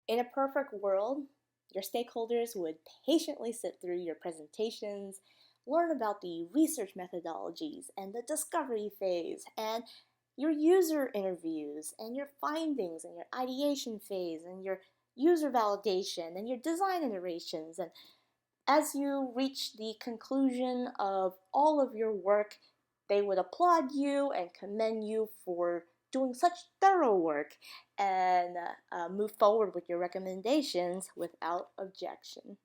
In a perfect world, your stakeholders would patiently sit through your presentations, learn about the research methodologies and the discovery phase, and your user interviews, and your findings, and your ideation phase, and your user validation, and your design iterations. And as you reach the conclusion of all of your work, they would applaud you and commend you for doing such thorough work and move forward with your recommendations without objection.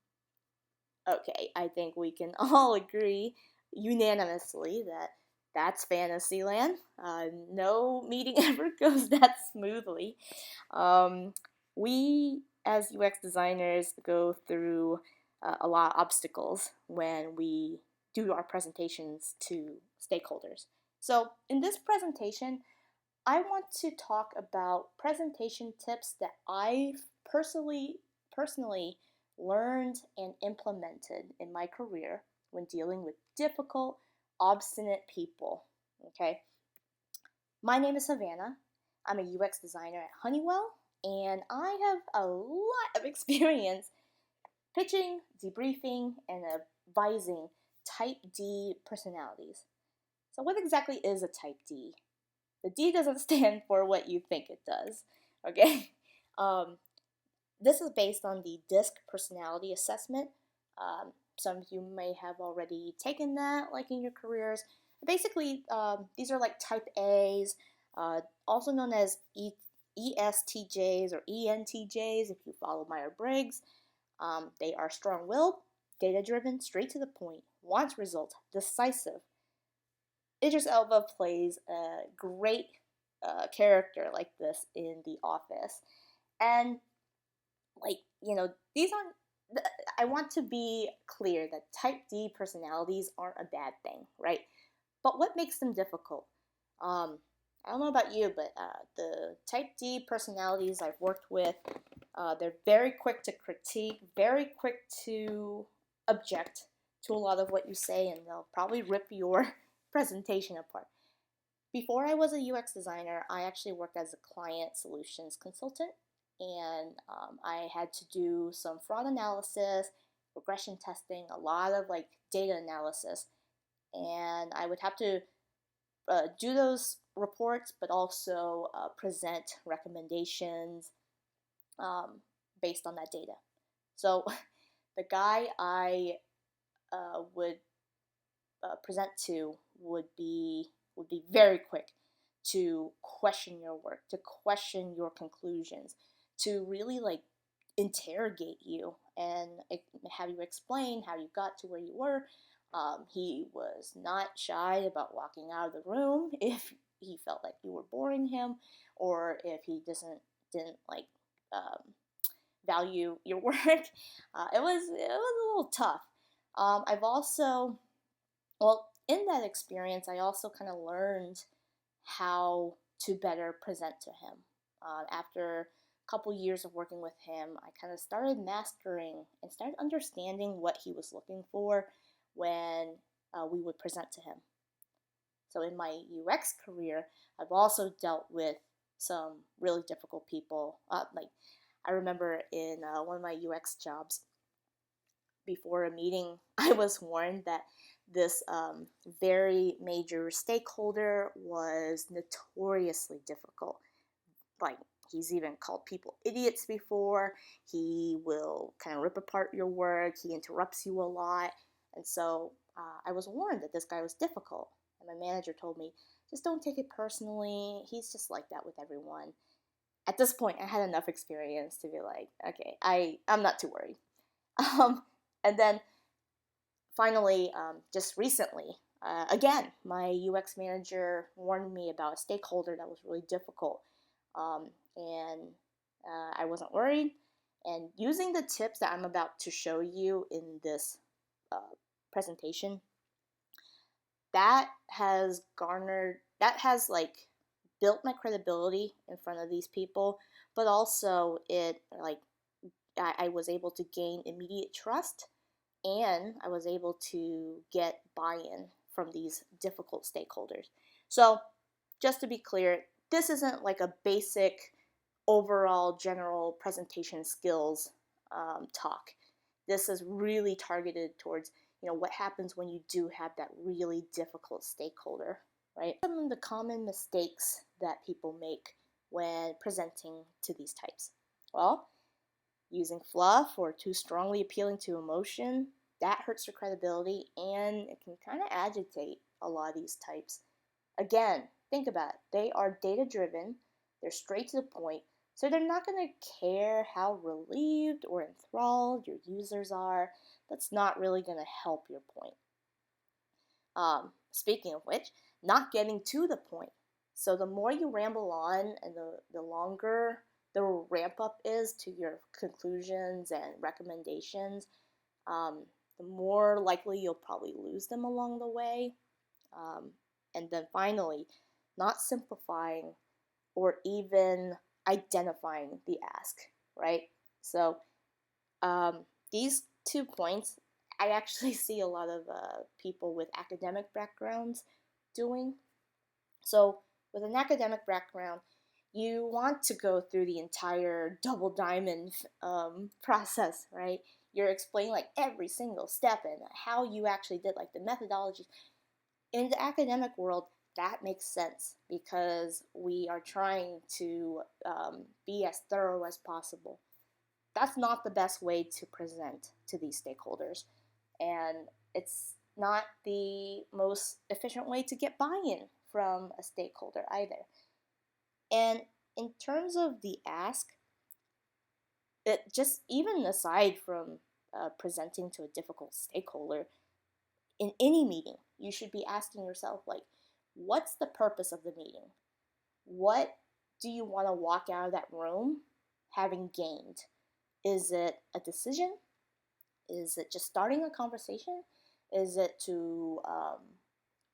Okay, I think we can all agree unanimously that that's Fantasyland. No meeting ever goes that smoothly. Um, we, as UX designers, go through a lot of obstacles when we do our presentations to stakeholders. So, in this presentation, I want to talk about presentation tips that I've personally learned and implemented in my career when dealing with difficult, obstinate people. Okay? My name is Havana. I'm a UX designer at Honeywell, and I have a lot of experience pitching, debriefing, and advising type D personalities. So, what exactly is a type D? The D doesn't stand for what you think it does, okay? Um, this is based on the DISC personality assessment. Some of you may have already taken that, like in your careers. Basically, these are like type A's, also known as ESTJs or ENTJs if you follow Myers-Briggs. They are strong-willed, data-driven, straight to the point, wants results, decisive. Idris Elba plays a great character like this in The Office. And, like, these aren't, I want to be clear that type D personalities aren't a bad thing, right? But what makes them difficult? I don't know about you, but the type D personalities I've worked with, they're very quick to critique, very quick to object to a lot of what you say, and they'll probably rip your presentation apart. Before I was a UX designer, I actually worked as a client solutions consultant, and I had to do some fraud analysis, regression testing, a lot of like data analysis, and I would have to do those reports, but also present recommendations based on that data. So the guy I would present to would be very quick to question your work, to question your conclusions, to really like interrogate you and have you explain how you got to where you were. He was not shy about walking out of the room if he felt like you were boring him, or if he didn't like value your work. It was a little tough. I've also, well, in that experience, I also kind of learned how to better present to him. After a couple years of working with him, I kind of started mastering and started understanding what he was looking for when we would present to him. So in my UX career, I've also dealt with some really difficult people. Like I remember in one of my UX jobs, before a meeting, I was warned that this very major stakeholder was notoriously difficult. Like, he's even called people idiots before. He will kind of rip apart your work. He interrupts you a lot. And so I was warned that this guy was difficult. And my manager told me, just don't take it personally. He's just like that with everyone. At this point, I had enough experience to be like, okay, I'm not too worried. And then finally, just recently, again, my UX manager warned me about a stakeholder that was really difficult. And I wasn't worried. And using the tips that I'm about to show you in this presentation, that has like built my credibility in front of these people, but also I was able to gain immediate trust, and I was able to get buy-in from these difficult stakeholders. So just to be clear, this isn't like a basic overall general presentation skills talk. This is really targeted towards, what happens when you do have that really difficult stakeholder, right? Some of the common mistakes that people make when presenting to these types. Well, using fluff or too strongly appealing to emotion, that hurts their credibility and it can kind of agitate a lot of these types. Again, think about it. They are data driven, they're straight to the point, so they're not going to care how relieved or enthralled your users are. That's not really going to help your point. Speaking of which, not getting to the point. So the more you ramble on and the longer the ramp up is to your conclusions and recommendations, the more likely you'll probably lose them along the way. And then finally, not simplifying or even identifying the ask, right? So these 2 points, I actually see a lot of people with academic backgrounds doing. So with an academic background, you want to go through the entire double diamond process, right? You're explaining like every single step and how you actually did, like the methodology. In the academic world, that makes sense because we are trying to be as thorough as possible. That's not the best way to present to these stakeholders, and it's not the most efficient way to get buy-in from a stakeholder either. And in terms of the ask, it just even aside from presenting to a difficult stakeholder, in any meeting, you should be asking yourself, like, what's the purpose of the meeting? What do you want to walk out of that room having gained? Is it a decision? Is it just starting a conversation? Is it to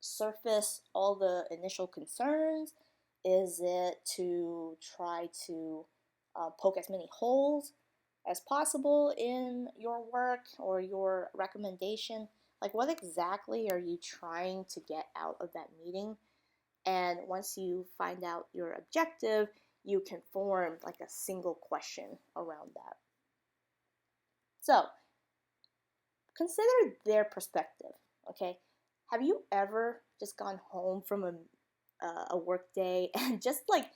surface all the initial concerns? Is it to try to poke as many holes as possible in your work or your recommendation? Like, what exactly are you trying to get out of that meeting? And once you find out your objective, you can form like a single question around that. So, consider their perspective, okay? Have you ever just gone home from a work day and just like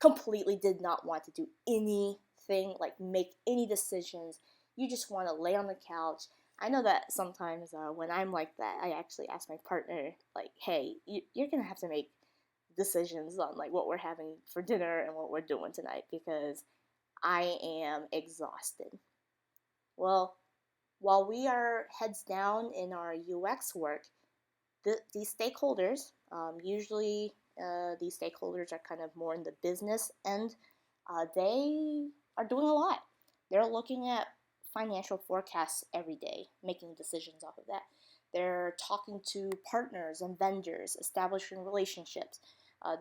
completely did not want to do anything, like make any decisions? You just want to lay on the couch. I know that sometimes when I'm like that, I actually ask my partner, like, hey, you're going to have to make decisions on like what we're having for dinner and what we're doing tonight because I am exhausted. Well, while we are heads down in our UX work, these stakeholders, usually these stakeholders are kind of more in the business end, they are doing a lot. They're looking at financial forecasts every day, making decisions off of that. They're talking to partners and vendors, establishing relationships.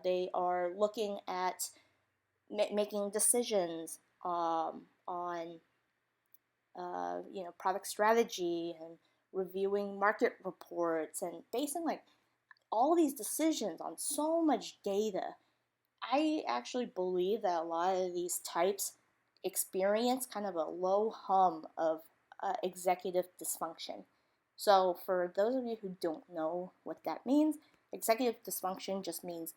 They are looking at making decisions on product strategy and reviewing market reports and basing like all these decisions on so much data. I actually believe that a lot of these types experience kind of a low hum of executive dysfunction. So for those of you who don't know what that means, executive dysfunction just means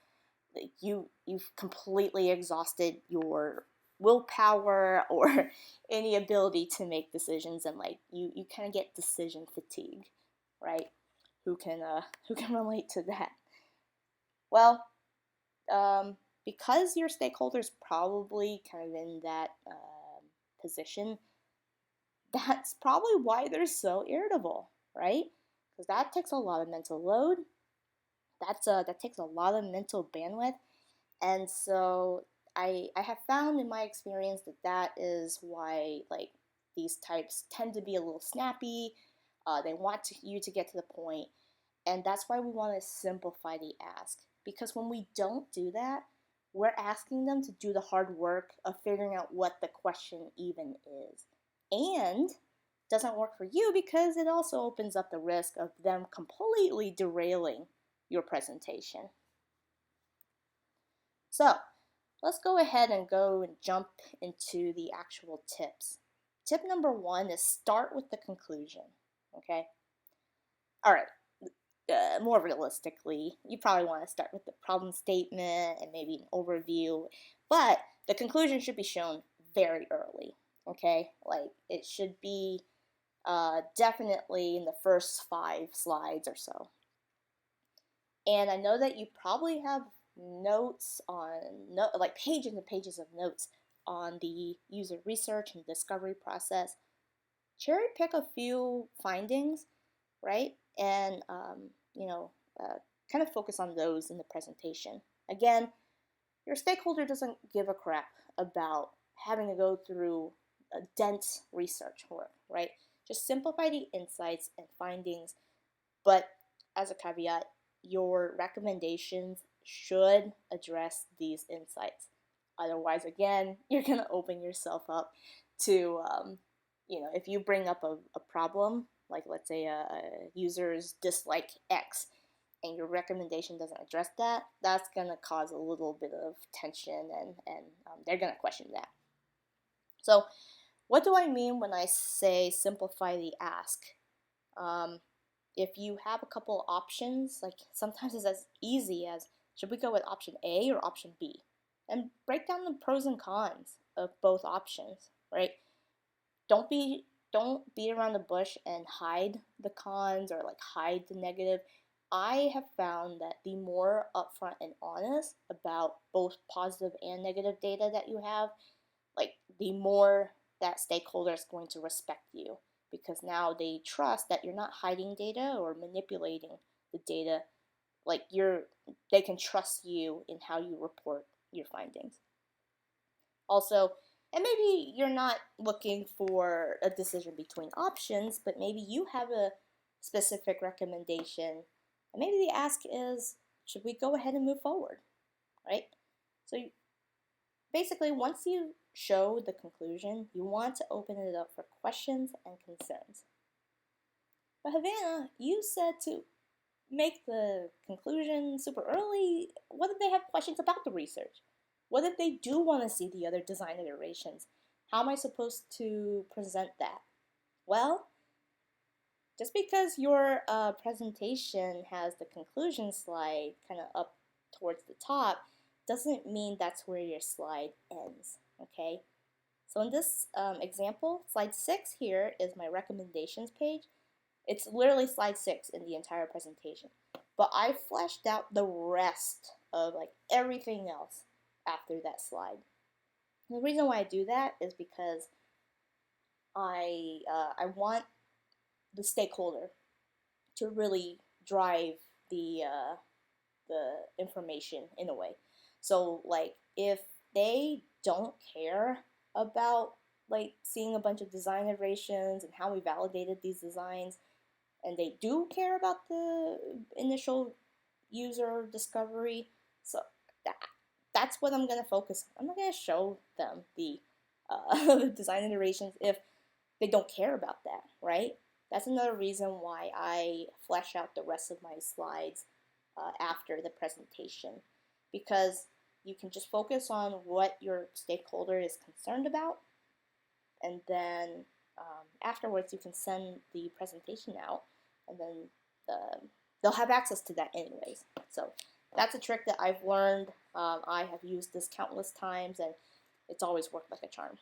that you've completely exhausted your willpower or any ability to make decisions, and like you kind of get decision fatigue, right? Who can relate to that? Well, because your stakeholders probably kind of in that position, that's probably why they're so irritable, right? Because that takes a lot of mental load. That takes a lot of mental bandwidth, and so I have found in my experience that is why like these types tend to be a little snappy. They want you to get to the point, and that's why we want to simplify the ask. Because when we don't do that, we're asking them to do the hard work of figuring out what the question even is. And doesn't work for you because it also opens up the risk of them completely derailing your presentation. So, Let's go ahead and jump into the actual tips. Tip number 1 is start with the conclusion, okay? All right, more realistically, you probably want to start with the problem statement and maybe an overview, but the conclusion should be shown very early, okay? Like it should be definitely in the first 5 slides or so. And I know that you probably have notes on, like pages and pages of notes on the user research and discovery process. Cherry pick a few findings, right? And, kind of focus on those in the presentation. Again, your stakeholder doesn't give a crap about having to go through a dense research work, right? Just simplify the insights and findings, but as a caveat, your recommendations should address these insights. Otherwise, again, you're going to open yourself up to, if you bring up a problem, like let's say a users dislike X, and your recommendation doesn't address that, that's going to cause a little bit of tension, and they're going to question that. So what do I mean when I say simplify the ask? If you have a couple options, like sometimes it's as easy as, should we go with option A or option B? And break down the pros and cons of both options, right? Don't beat around the bush and hide the cons or like hide the negative. I have found that the more upfront and honest about both positive and negative data that you have, like the more that stakeholder is going to respect you, because now they trust that you're not hiding data or manipulating the data. Like they can trust you in how you report your findings. Also, and maybe you're not looking for a decision between options, but maybe you have a specific recommendation, and maybe the ask is, should we go ahead and move forward, right? So basically, once you show the conclusion, you want to open it up for questions and concerns. But Havana, you said to make the conclusion super early. What if they have questions about the research? What if they do want to see the other design iterations? How am I supposed to present that? Well, just because your presentation has the conclusion slide kind of up towards the top doesn't mean that's where your slide ends, okay? So in this example, slide 6 here is my recommendations page. It's literally slide 6 in the entire presentation. But I fleshed out the rest of like everything else after that slide. And the reason why I do that is because I want the stakeholder to really drive the information in a way. So like if they don't care about like seeing a bunch of design iterations and how we validated these designs, and they do care about the initial user discovery, so that's what I'm going to focus on. I'm not going to show them the design iterations if they don't care about that, right? That's another reason why I flesh out the rest of my slides after the presentation, because you can just focus on what your stakeholder is concerned about, and then afterwards you can send the presentation out, and then they'll have access to that anyways. So that's a trick that I've learned. I have used this countless times, and it's always worked like a charm.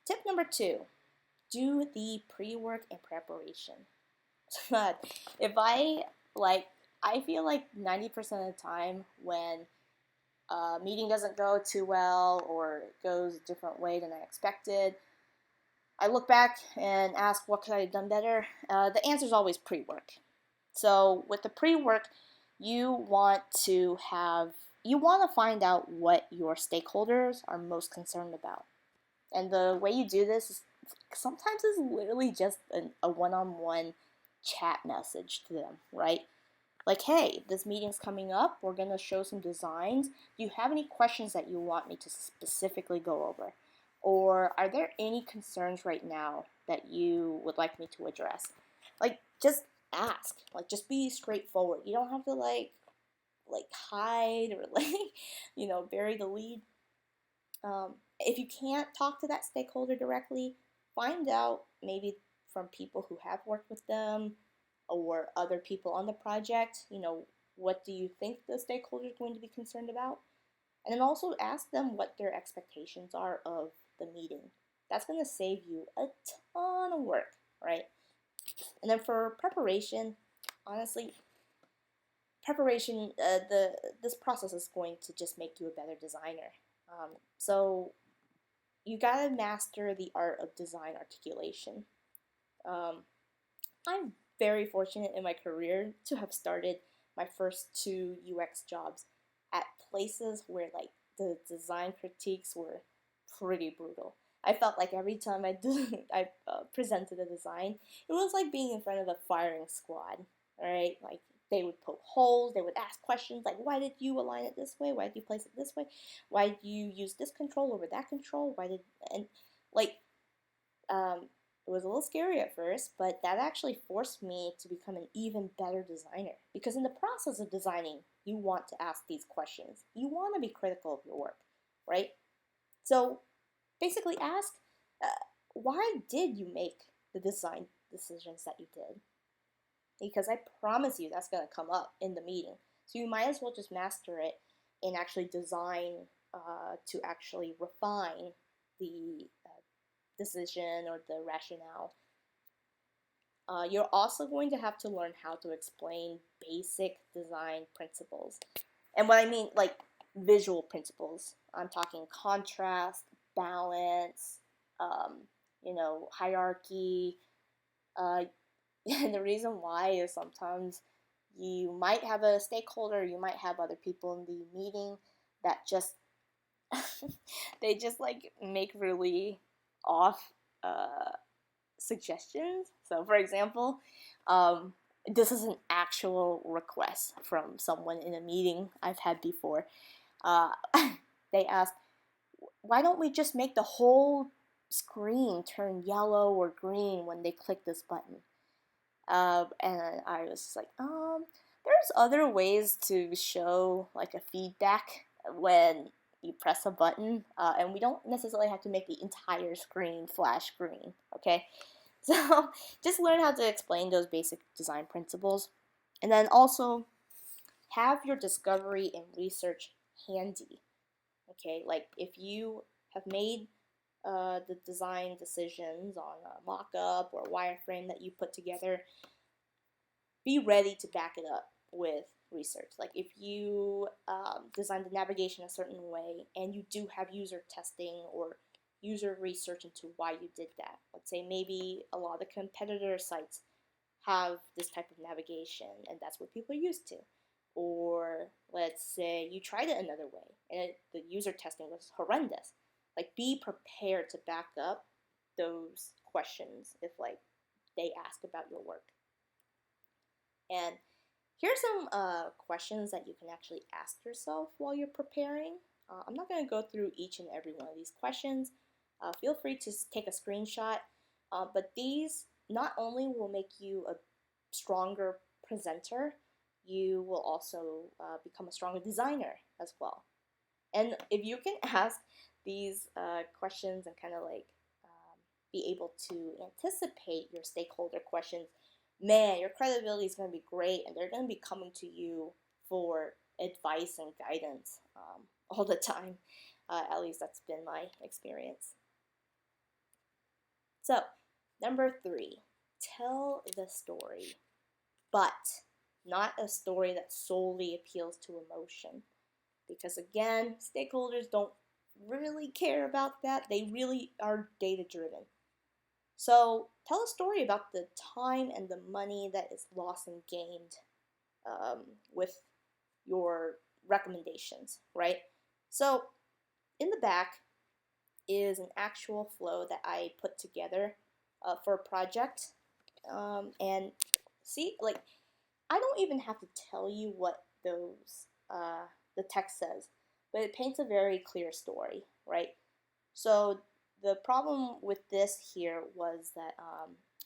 Tip number 2, do the pre-work and preparation. If I feel like 90% of the time when a meeting doesn't go too well or it goes a different way than I expected, I look back and ask, what could I have done better? The answer is always pre-work. So with the pre-work, you want to find out what your stakeholders are most concerned about. And the way you do this is sometimes it's literally just a one-on-one chat message to them, right? Like, hey, this meeting's coming up. We're going to show some designs. Do you have any questions that you want me to specifically go over? Or are there any concerns right now that you would like me to address? Like, just ask. Like, just be straightforward. You don't have to, like like hide or like, bury the lead. If you can't talk to that stakeholder directly, find out maybe from people who have worked with them or other people on the project, what do you think the stakeholder is going to be concerned about? And then also ask them what their expectations are of the meeting. That's going to save you a ton of work, right? And then for preparation, honestly, this process is going to just make you a better designer. So you gotta master the art of design articulation. I'm very fortunate in my career to have started my first 2 UX jobs at places where like the design critiques were pretty brutal. I felt like every time I presented a design, it was like being in front of a firing squad. All right, like they would poke holes, they would ask questions like, why did you align it this way? Why did you place it this way? Why did you use this control over that control? And like it was a little scary at first, but that actually forced me to become an even better designer. Because in the process of designing, you want to ask these questions. You want to be critical of your work, right? So basically ask, why did you make the design decisions that you did? Because I promise you that's going to come up in the meeting. So you might as well just master it and actually design to actually refine the decision or the rationale. You're also going to have to learn how to explain basic design principles. And what I mean, like visual principles. I'm talking contrast, balance, hierarchy. And the reason why is sometimes you might have a stakeholder, you might have other people in the meeting that just they just like make really off suggestions. So for example, this is an actual request from someone in a meeting I've had before. They asked, why don't we just make the whole screen turn yellow or green when they click this button? And I was just like, there's other ways to show like a feedback when you press a button, and we don't necessarily have to make the entire screen flash green, okay? So just learn how to explain those basic design principles, and then also have your discovery and research handy, okay? Like if you have made the design decisions on a mock-up or a wireframe that you put together, be ready to back it up with research. Like if you design the navigation a certain way and you do have user testing or user research into why you did that. Let's say maybe a lot of competitor sites have this type of navigation and that's what people are used to. Or let's say you tried it another way and the user testing was horrendous. Like be prepared to back up those questions if like they ask about your work. And here's some questions that you can actually ask yourself while you're preparing. I'm not going to go through each and every one of these questions. Feel free to take a screenshot, but these not only will make you a stronger presenter, you will also become a stronger designer as well. And if you can ask these questions and kind of like be able to anticipate your stakeholder questions, man, your credibility is going to be great and they're going to be coming to you for advice and guidance all the time. At least that's been my experience. So, number 3, tell the story, but not a story that solely appeals to emotion. Because again, stakeholders don't really care about that. They really are data driven. So tell a story about the time and the money that is lost and gained with your recommendations, right? So in the back is an actual flow that I put together for a project. And see, like, I don't even have to tell you what those the text says, but it paints a very clear story, right? So the problem with this here was that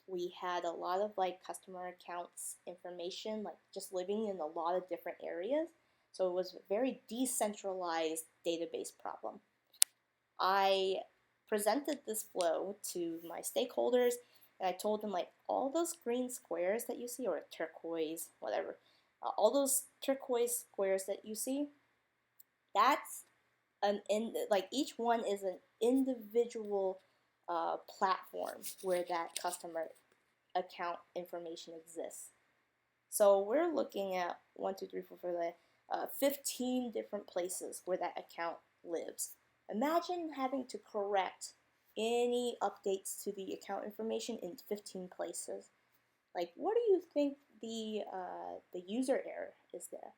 we had a lot of like customer accounts information, like just living in a lot of different areas. So it was a very decentralized database problem. I presented this flow to my stakeholders, and I told them, like, all those green squares that you see, or turquoise, whatever, all those turquoise squares that you see, that's like each one is an individual platform where that customer account information exists. So we're looking at 1, 2, 3, 4, 15 different places where that account lives. Imagine having to correct any updates to the account information in 15 places. Like, what do you think the user error is there?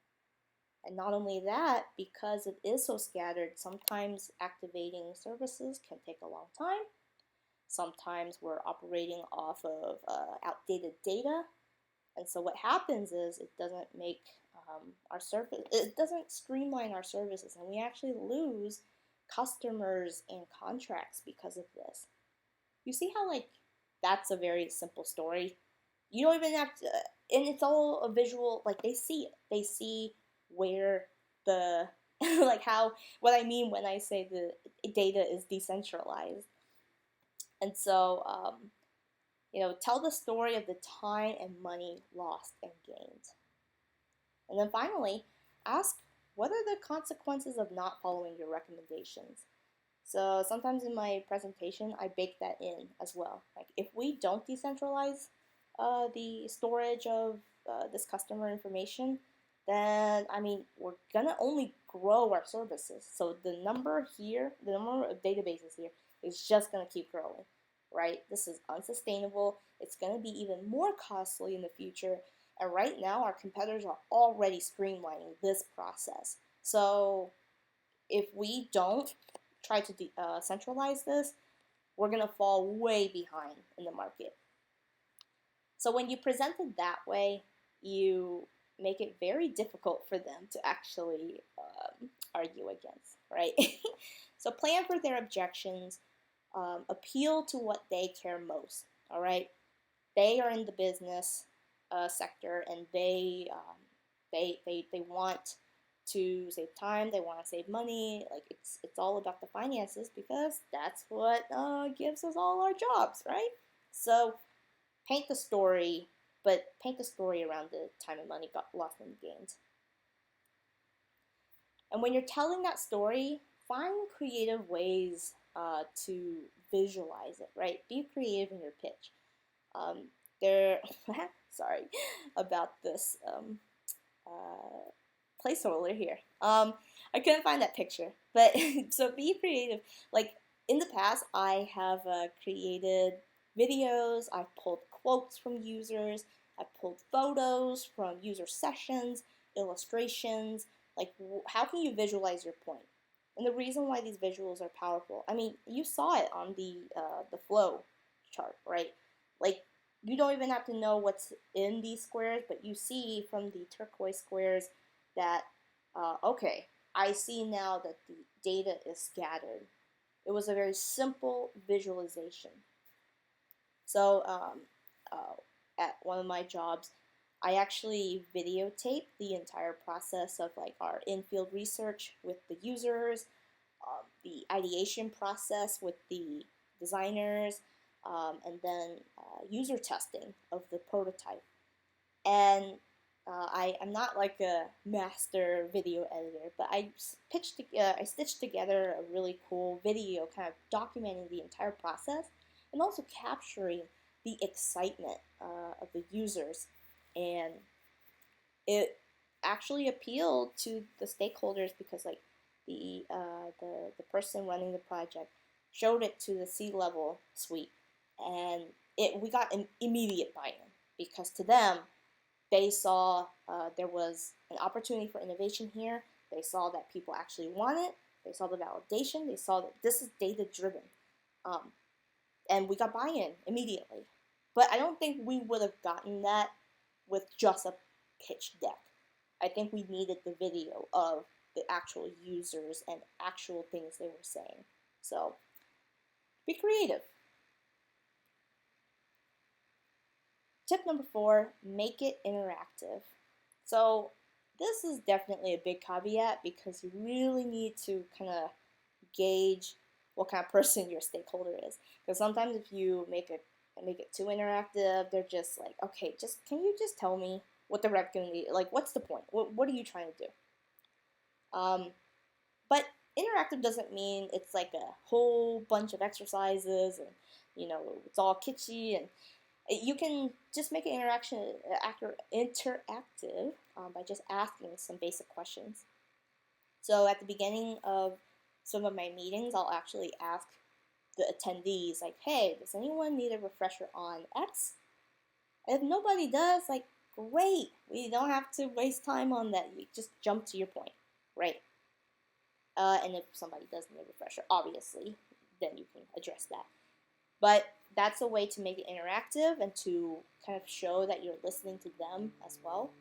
And not only that, because it is so scattered, sometimes activating services can take a long time. Sometimes we're operating off of outdated data. And so what happens is it doesn't make our service, it doesn't streamline our services, and we actually lose customers and contracts because of this. You see how, like, that's a very simple story. You don't even have to, and it's all a visual, like, they see it. They see where the, like, how, what I mean when I say the data is decentralized. And so, tell the story of the time and money lost and gained. And then finally, ask, what are the consequences of not following your recommendations? So sometimes in my presentation, I bake that in as well. Like, if we don't decentralize the storage of this customer information, then, we're gonna only grow our services. So the number of databases here is just gonna keep growing, right? This is unsustainable. It's gonna be even more costly in the future. And right now, our competitors are already streamlining this process. So if we don't try to centralize this, we're going to fall way behind in the market. So when you present it that way, you make it very difficult for them to actually argue against, right? So plan for their objections, appeal to what they care most, all right? They are in the business sector, and they want to save time, they want to save money. Like, it's all about the finances, because that's what gives us all our jobs, right? So paint the story, but paint the story around the time and money got lost and gained. And when you're telling that story, find creative ways to visualize it, right? Be creative in your pitch. Sorry about this placeholder here. I couldn't find that picture, but so be creative. Like, in the past, I have created videos, I've pulled quotes from users, I've pulled photos from user sessions, illustrations. Like, how can you visualize your point? And the reason why these visuals are powerful, you saw it on the flow chart, right? Like, you don't even have to know what's in these squares, but you see from the turquoise squares that, okay, I see now that the data is scattered. It was a very simple visualization. So at one of my jobs, I actually videotaped the entire process of, like, our in-field research with the users, the ideation process with the designers, and then user testing of the prototype. And I'm not like a master video editor, but I stitched together a really cool video, kind of documenting the entire process and also capturing the excitement of the users. And it actually appealed to the stakeholders, because, like, the person running the project showed it to the C-level suite, and we got an immediate buy-in, because to them, they saw there was an opportunity for innovation here. They saw that people actually want it. They saw the validation. They saw that this is data-driven. And we got buy-in immediately. But I don't think we would have gotten that with just a pitch deck. I think we needed the video of the actual users and actual things they were saying. So be creative. Tip number 4, make it interactive. So this is definitely a big caveat because you really need to kind of gauge what kind of person your stakeholder is. Because sometimes if you make it too interactive, they're just like, okay, just can you just tell me what the recommendation, like, what's the point? What are you trying to do? But interactive doesn't mean it's like a whole bunch of exercises and it's all kitschy, and you can just make an interaction interactive by just asking some basic questions. So at the beginning of some of my meetings, I'll actually ask the attendees, like, hey, does anyone need a refresher on X? If nobody does, like, great. We don't have to waste time on that. You just jump to your point, right? And if somebody does need a refresher, obviously, then you can address that. But that's a way to make it interactive and to kind of show that you're listening to them as well.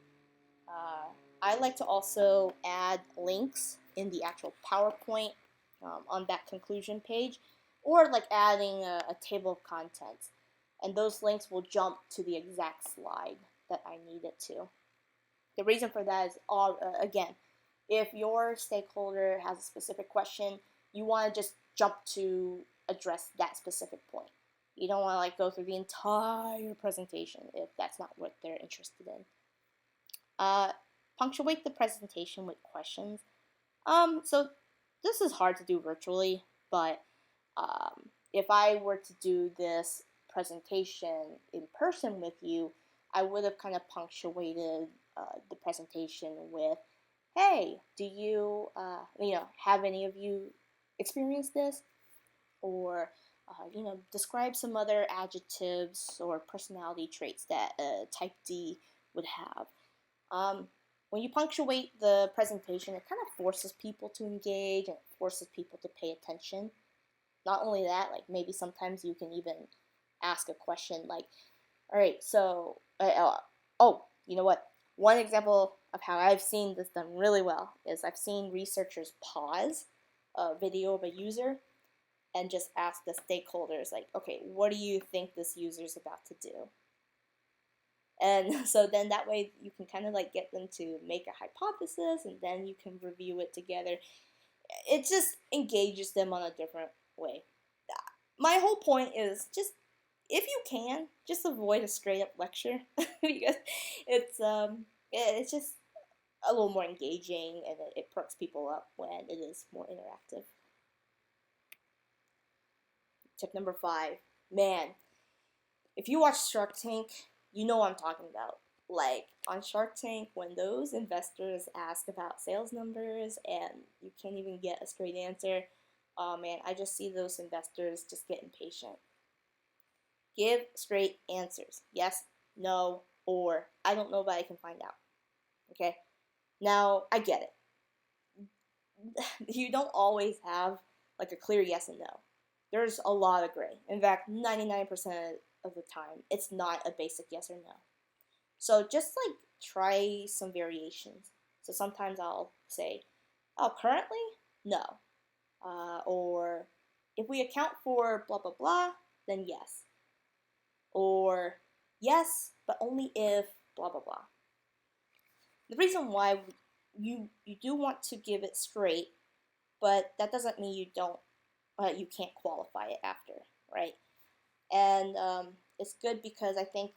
I like to also add links in the actual PowerPoint on that conclusion page, or like adding a table of contents. And those links will jump to the exact slide that I need it to. The reason for that is, again, if your stakeholder has a specific question, you want to just jump to address that specific point. You don't want to like go through the entire presentation if that's not what they're interested in. Punctuate the presentation with questions. So this is hard to do virtually, but if I were to do this presentation in person with you, I would have kind of punctuated the presentation with, hey, do you, have any of you experienced this? Or, describe some other adjectives or personality traits that type D would have. When you punctuate the presentation, it kind of forces people to engage and forces people to pay attention. Not only that, like maybe sometimes you can even ask a question like, all right, so, you know what? One example of how I've seen this done really well is I've seen researchers pause a video of a user and just ask the stakeholders, like, okay, what do you think this user's about to do? And so then that way you can kind of like get them to make a hypothesis, and then you can review it together. It just engages them on a different way. My whole point is just, if you can, just avoid a straight up lecture because it's just a little more engaging, and it perks people up when it is more interactive. Tip number 5, man, if you watch Shark Tank, you know what I'm talking about. Like on Shark Tank, when those investors ask about sales numbers and you can't even get a straight answer, oh man, I just see those investors just get impatient. Give straight answers. Yes, no, or I don't know, but I can find out. Okay? Now, I get it. You don't always have like a clear yes and no. There's a lot of gray. In fact, 99% of the time, it's not a basic yes or no. So just like try some variations. So sometimes I'll say, oh, currently? No. Or if we account for blah, blah, blah, then yes. Or yes, but only if blah, blah, blah. The reason why you do want to give it straight, but that doesn't mean you can't qualify it after, right? And it's good because I think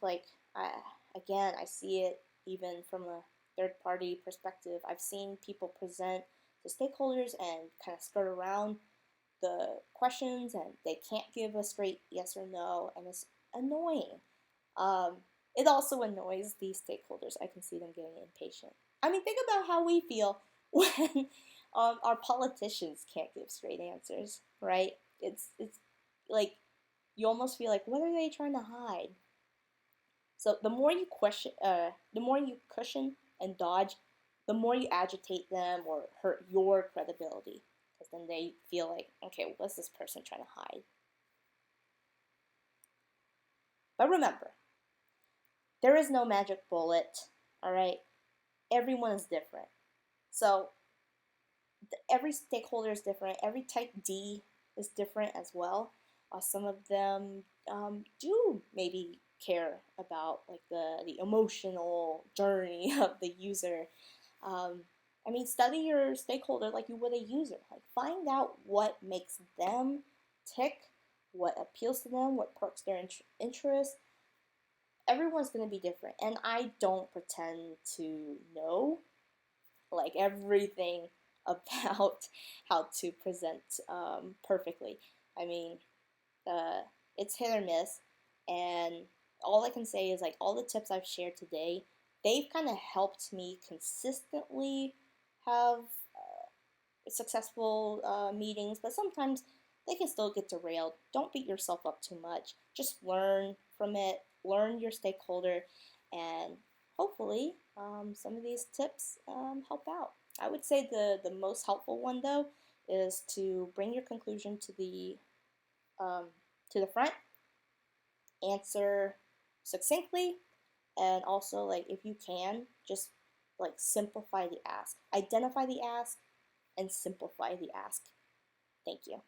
again, I see it even from a third-party perspective. I've seen people present to stakeholders and kind of skirt around the questions, and they can't give a straight yes or no, and it's annoying. It also annoys the stakeholders. I can see them getting impatient. I mean, think about how we feel when our politicians can't give straight answers, right? It's like you almost feel like, what are they trying to hide? So the more you cushion and dodge, the more you agitate them or hurt your credibility, because then they feel like, okay, what's this person trying to hide? But remember, there is no magic bullet, all right? Everyone is different. So every stakeholder is different. Every type D is different as well. Some of them do maybe care about like the emotional journey of the user. I mean, study your stakeholder like you would a user. Like, find out what makes them tick, what appeals to them, what perks their interest. Everyone's going to be different, and I don't pretend to know like everything about how to present perfectly. I mean, uh, it's hit or miss, and all I can say is like all the tips I've shared today, they've kind of helped me consistently have successful meetings, but sometimes they can still get derailed. Don't beat yourself up too much. Just learn from it, learn your stakeholder, and hopefully some of these tips help out. I would say the most helpful one though is to bring your conclusion um, to the front, answer succinctly, and also like if you can just like simplify the ask, identify the ask, and simplify the ask. Thank you.